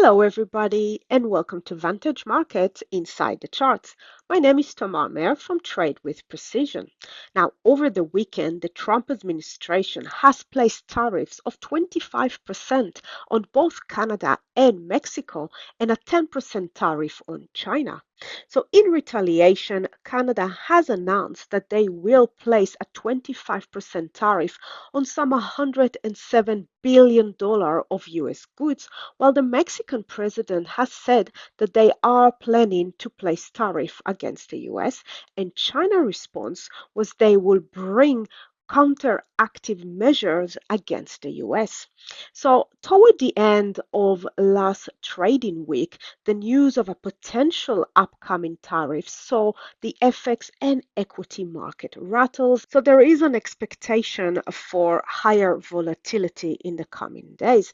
Hello, everybody, and welcome to Vantage Markets Inside the Charts. My name is Tamar Mehr from Trade with Precision. Now, over the weekend, the Trump administration has placed tariffs of 25% on both Canada and Mexico and a 10% tariff on China. So, in retaliation, Canada has announced that they will place a 25% tariff on some $107 billion of US goods, while the Mexican president has said that they are planning to place tariff against the US, and China's response was they will bring counteractive measures against the US. So, toward the end of last trading week, the news of a potential upcoming tariff saw the FX and equity market rattles. So, there is an expectation for higher volatility in the coming days.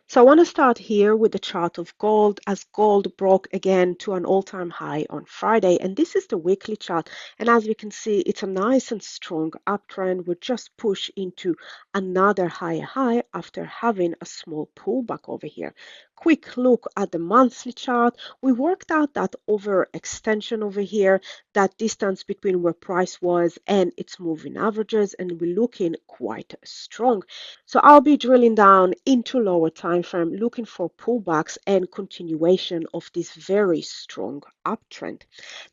So I want to start here with the chart of gold as gold broke again to an all-time high on Friday. And this is the weekly chart. And as we can see, it's a nice and strong uptrend. We just push into another higher high after having a small pullback over here. Quick look at the monthly chart. We worked out that overextension over here, that distance between where price was and its moving averages, and we're looking quite strong. So I'll be drilling down into lower time frame, looking for pullbacks and continuation of this very strong uptrend.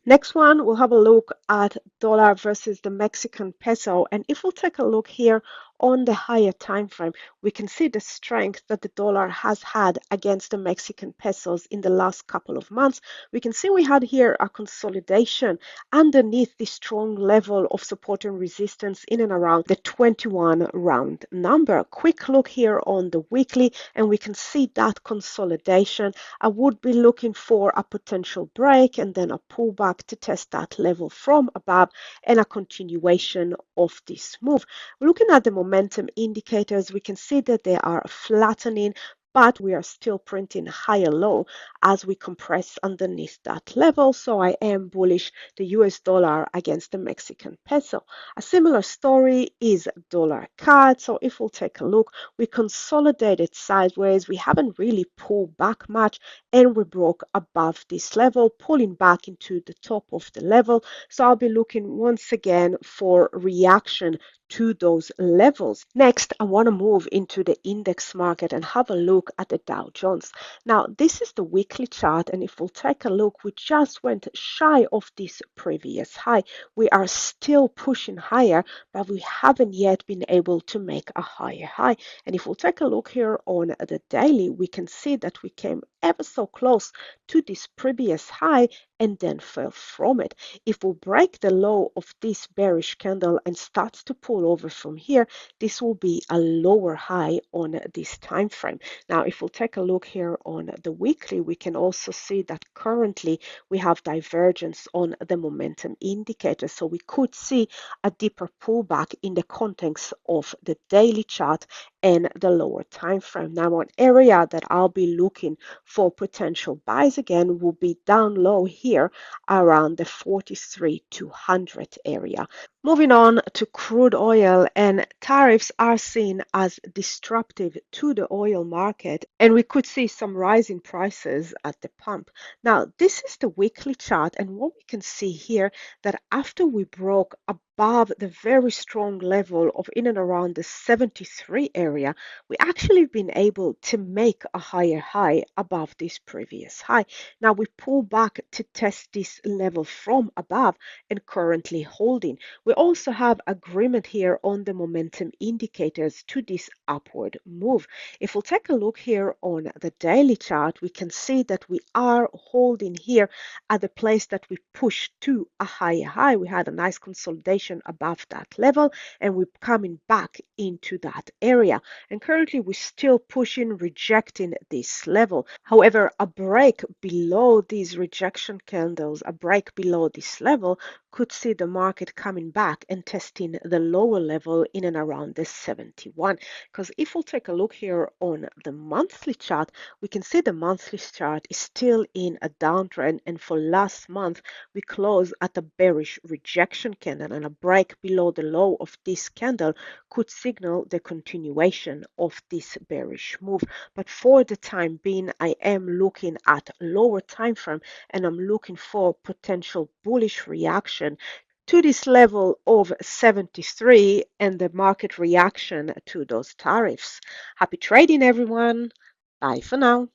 Next one, we'll have a look at dollar versus the Mexican peso. And if we'll take a look here on the higher time frame, we can see the strength that the dollar has had against the Mexican pesos in the last couple of months. We can see we had here a consolidation underneath this strong level of support and resistance in and around the 21 round number. Quick look here on the weekly, and we can see that consolidation. I would be looking for a potential break and then a pullback to test that level from above and a continuation of this move. Looking at the momentum indicators, we can see that they are flattening, but we are still printing higher low as we compress underneath that level. So I am bullish the US dollar against the Mexican peso. A similar story is dollar CAD. So if we'll take a look, we consolidated sideways. We haven't really pulled back much, and we broke above this level, pulling back into the top of the level. So I'll be looking once again for reaction to those levels. Next, I want to move into the index market and have a look at the Dow Jones. Now, this is the weekly chart, and if we'll take a look, we just went shy of this previous high. We are still pushing higher, but we haven't yet been able to make a higher high. And if we'll take a look here on the daily, we can see that we came ever so close to this previous high and then fell from it. If we break the low of this bearish candle and starts to pull over from here, this will be a lower high on this time frame. Now, if we'll take a look here on the weekly, we can also see that currently we have divergence on the momentum indicator. So we could see a deeper pullback in the context of the daily chart and the lower time frame. Now, one area that I'll be looking for potential buys again will be down low here around the 43,200 area. Moving on to crude oil, and tariffs are seen as disruptive to the oil market, and we could see some rising prices at the pump. Now, this is the weekly chart, and what we can see here that after we broke above the very strong level of in and around the 73 area, we actually been able to make a higher high above this previous high. Now we pull back to test this level from above and currently holding. We also have agreement here on the momentum indicators to this upward move. If we'll take a look here on the daily chart, we can see that we are holding here at the place that we pushed to a higher high. We had a nice consolidation above that level, and we're coming back into that area. And currently we're still pushing, rejecting this level. However, a break below these rejection candles, a break below this level could see the market coming back and testing the lower level in and around the 71. Because if we'll take a look here on the monthly chart, we can see the monthly chart is still in a downtrend, and for last month we closed at a bearish rejection candle, and a break below the low of this candle could signal the continuation of this bearish move. But for the time being, I am looking at lower time frame, and I'm looking for potential bullish reaction to this level of 73 and the market reaction to those tariffs. Happy trading, everyone. Bye for now.